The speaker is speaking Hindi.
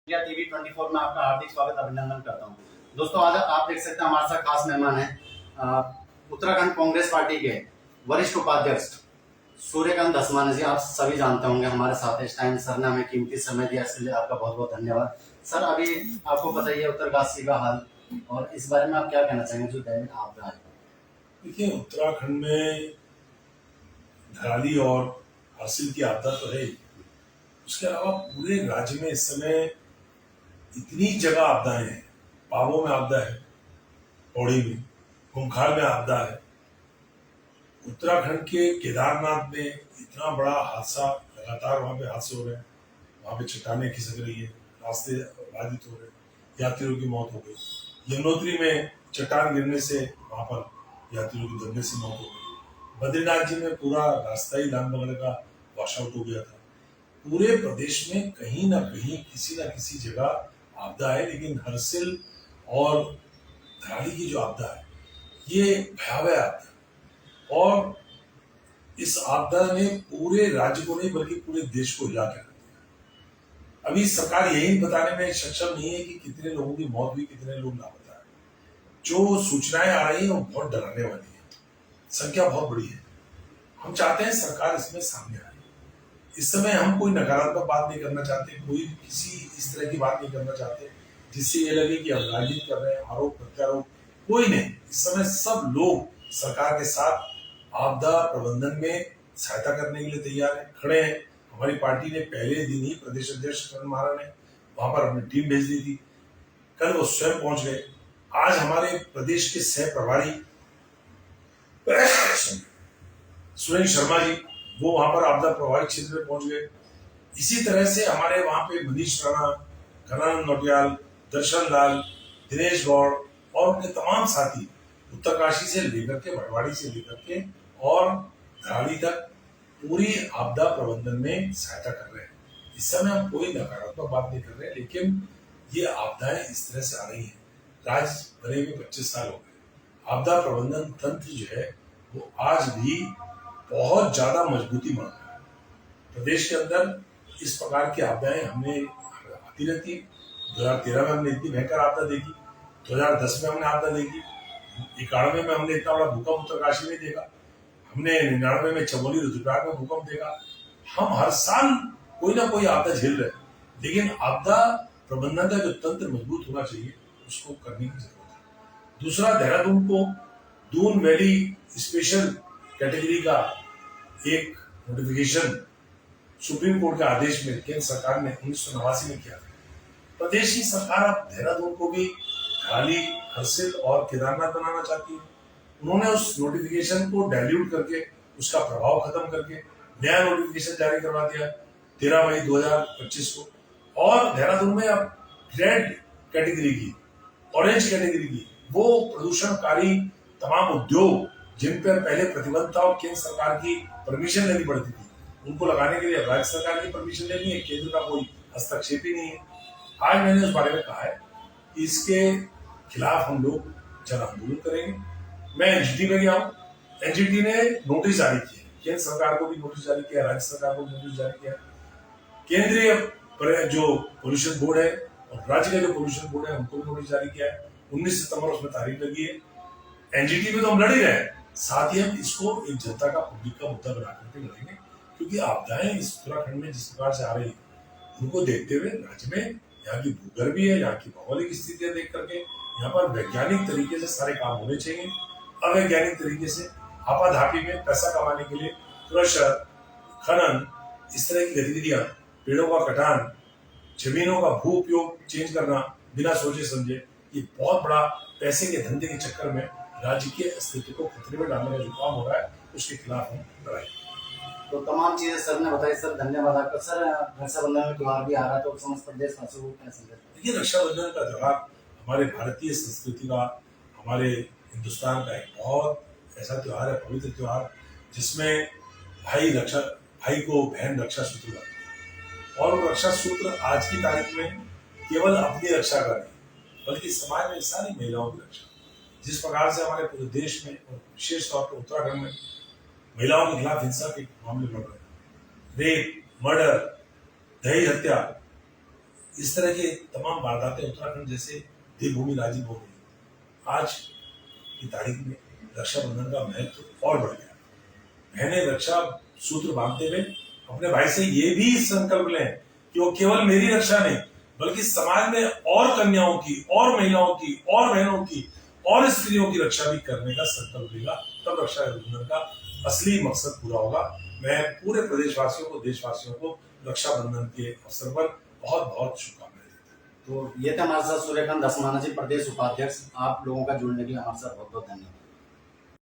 इंडिया टीवी 24 में आपका हार्दिक स्वागत अभिनंदन करता हूं। दोस्तों, आज आप देख सकते हैं हमारे साथ खास मेहमान हैं उत्तराखंड कांग्रेस पार्टी के वरिष्ठ उपाध्यक्ष सूर्यकांत धस्माना जी। आप सभी जानते होंगे हमारे साथ इस टाइम। सर ने हमें कीमती समय दिया, इसके लिए आपका बहुत बहुत धन्यवाद। सर, अभी आपको पता ही है उत्तरकाशी का हाल, और इस बारे में आप क्या कहना चाहेंगे जो दैनिक आपदा है? देखिए, उत्तराखंड में धराली और हासिल की आपदा तो है ही। उसके अलावा पूरे राज्य में इस समय इतनी जगह आपदाएं हैं। पावों में आपदा है, पौड़ी में, खूंखार में आपदा है। उत्तराखंड के केदारनाथ में इतना बड़ा हादसा, लगातार वहां पे हादसे हो रहे हैं। वहां पे चट्टानें खिसक रही है, रास्ते बाधित हो रहे हैं, यात्रियों की मौत हो गई। यमुनोत्री में चट्टान गिरने से वहां पर यात्रियों की दबने से मौत हो गई। बद्रीनाथ जी में पूरा रास्ता ही लाल बगल का वॉश आउट हो गया था। पूरे प्रदेश में कहीं ना कहीं किसी न किसी जगह आपदा है, लेकिन हरसिल और धराली की जो आपदा है ये भयावह आपदा है। और इस आपदा ने पूरे राज्य को नहीं बल्कि पूरे देश को हिला के रख दिया। अभी सरकार यही बताने में सक्षम नहीं है कि कितने लोगों की मौत हुई, कितने लोग लापता है। जो सूचनाएं आ रही है वो बहुत डराने वाली है, संख्या बहुत बड़ी है। हम चाहते हैं सरकार इसमें सामने आए। इस समय हम कोई नकारात्मक बात नहीं करना चाहते, कोई किसी इस तरह की बात नहीं करना चाहते जिससे ये लगे कि हम राजनीति कर रहे हैं, आरोप प्रत्यारोप कोई नहीं। इस समय सब लोग सरकार के साथ आपदा प्रबंधन में सहायता करने के लिए तैयार है, खड़े हैं। हमारी पार्टी ने पहले दिन ही प्रदेश अध्यक्ष करण महाराज ने वहां पर अपनी टीम भेज दी थी। कल वो स्वयं पहुंच गए। आज हमारे प्रदेश के सह प्रभारी सुरेंद्र शर्मा जी वो वहां पर आपदा प्रभावित क्षेत्र में पहुंच गए। इसी तरह से हमारे वहां पे मनीष राणा, घनानंद नौटियाल, दर्शन लाल, दिनेश गौड़ और उनके तमाम साथी उत्तरकाशी से लेकर के, भटवाड़ी से लेकर के और धराली तक पूरी आपदा प्रबंधन में सहायता कर रहे हैं। इस समय हम कोई नकारात्मक बात नहीं कर रहे, लेकिन ये आपदाएं इस तरह से आ रही हैं। राज्य बने हुए 25 साल हो गए। आपदा प्रबंधन तंत्र जो है वो आज भी बहुत ज्यादा मजबूती मांग रहा है। प्रदेश के अंदर इस प्रकार की आपदाएं हमने आती रहती। 2013 में हमने इतनी भयंकर आपदा देखी, 2010 में हमने आपदा देखी, 91 में हमने इतना बड़ा भूकंप उत्तरकाशी में देखा, हमने 99 में चमोली रुद्रप्रयाग में भूकंप देखा। हम हर साल कोई ना कोई आपदा झेल रहे हैं, लेकिन आपदा प्रबंधन का जो तंत्र मजबूत होना चाहिए उसको करने की जरूरत है। दूसरा, देहरादून को दून वैली स्पेशल कैटेगरी का एक नोटिफिकेशन सुप्रीम कोर्ट के आदेश में केंद्र सरकार ने 1989 में किया था। प्रदेश की सरकार अब देहरादून को भी धराली, हरसिल और केदारनाथ बनाना चाहती है। उन्होंने उस नोटिफिकेशन को डाइल्यूट करके, उसका प्रभाव खत्म करके नया नोटिफिकेशन जारी करवा दिया 13 मई 2025 को। और देहरादून में अब रेड कैटेगरी की, ऑरेंज कैटेगरी की वो प्रदूषणकारी तमाम उद्योग जिन पर पहले प्रतिबंध था और केंद्र सरकार की परमिशन लेनी पड़ती थी, उनको लगाने के लिए राज्य सरकार की परमिशन लेनी है, केंद्र का कोई हस्तक्षेप ही नहीं है। आज मैंने उस बारे में कहा है कि इसके खिलाफ हम लोग जन आंदोलन करेंगे। मैं एनजीटी में गया हूँ, एनजीटी ने नोटिस जारी किया, केंद्र सरकार को भी नोटिस जारी किया, राज्य सरकार को भी नोटिस जारी किया। केंद्रीय जो पोल्यूशन बोर्ड है और राज्य का जो पोल्यूशन बोर्ड है उनको भी नोटिस जारी किया है। 19 सितंबर उसमें तारीख लगी है। एनजीटी में तो हम लड़ ही रहे हैं, साथ ही हम इसको एक जनता का, पब्लिक का मुद्दा बना करके लड़ेंगे, क्योंकि आपदाएं इस उत्तराखंड में जिस प्रकार से आ रही है उनको देखते हुए राज्य में यहाँ की भूगर्भीय है, यहाँ की भौगोलिक स्थितियां देख करके यहाँ पर वैज्ञानिक तरीके से सारे काम होने चाहिए। अवैज्ञानिक तरीके से आपाधापी में पैसा कमाने के लिए क्रशर, खनन, इस तरह की गतिविधियां, पेड़ों का कटान, जमीनों का भू उपयोग चेंज करना बिना सोचे समझे, ये बहुत बड़ा पैसे के धंधे के चक्कर में राज्य के अस्तित्व को खतरे में डालने का जो काम हो रहा है उसके खिलाफ हम लड़ाई। तो तमाम चीजें सर ने बताई। सर, धन्यवाद आपका। सर, रक्षाबंधन में त्योहार भी आ रहा है, तो समस्त प्रदेश वासियों को क्या संदेश? देखिए, रक्षाबंधन का त्योहार हमारे भारतीय संस्कृति का, हमारे हिंदुस्तान का एक बहुत ऐसा त्योहार है, पवित्र त्योहार, जिसमें भाई को बहन रक्षा सूत्र बांधती है। और रक्षा सूत्र आज की तारीख में केवल अपनी रक्षा का नहीं बल्कि समाज में सारी महिलाओं की रक्षा। जिस प्रकार से हमारे पूरे देश में और विशेष तौर पर उत्तराखंड में महिलाओं के खिलाफ हिंसा के मामले बढ़ रहे हैं, रेप, मर्डर, दहेज हत्या, इस तरह के तमाम वारदातें उत्तराखंड जैसे देवभूमि राज्य हो गई। आज की तारीख में रक्षाबंधन का महत्व और बढ़ गया। बहनें रक्षा सूत्र बांधते हुए अपने भाई से ये भी संकल्प लें कि वो केवल मेरी रक्षा नहीं बल्कि समाज में और कन्याओं की, और महिलाओं की, और बहनों की, और स्त्रियों की रक्षा भी करने का संकल्प लेगा। तब रक्षाबंधन का असली मकसद पूरा होगा। मैं पूरे प्रदेशवासियों को, देशवासियों को रक्षाबंधन के अवसर पर बहुत बहुत शुभकामनाएं देता हूं। तो ये थे हमारे साथ सूर्यकांत धस्माना जी, प्रदेश उपाध्यक्ष। आप लोगों का जुड़ने के लिए हमारे साथ बहुत बहुत धन्यवाद।